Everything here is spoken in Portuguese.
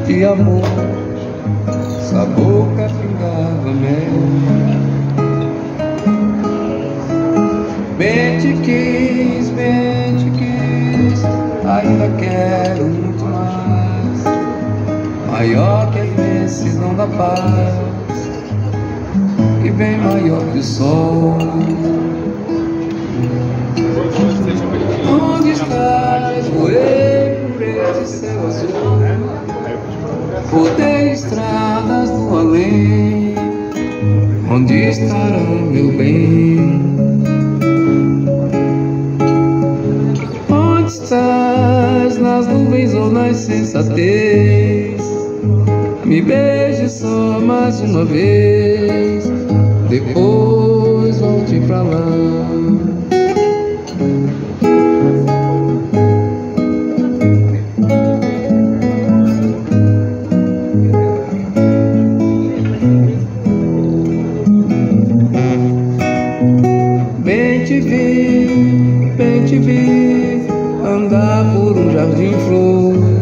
de amor, sua boca pingava mel. Bem te quis, ainda quero muito mais, maior que a imensidão da paz, e bem maior que o sol. Onde estás? Voei por esse céu azul, rodei estradas do além. Onde estará meu bem? Onde estás? Nas nuvens ou na insensatez? Me beije só mais uma vez, depois volte pra lá. Bem te vi andar por um jardim flor.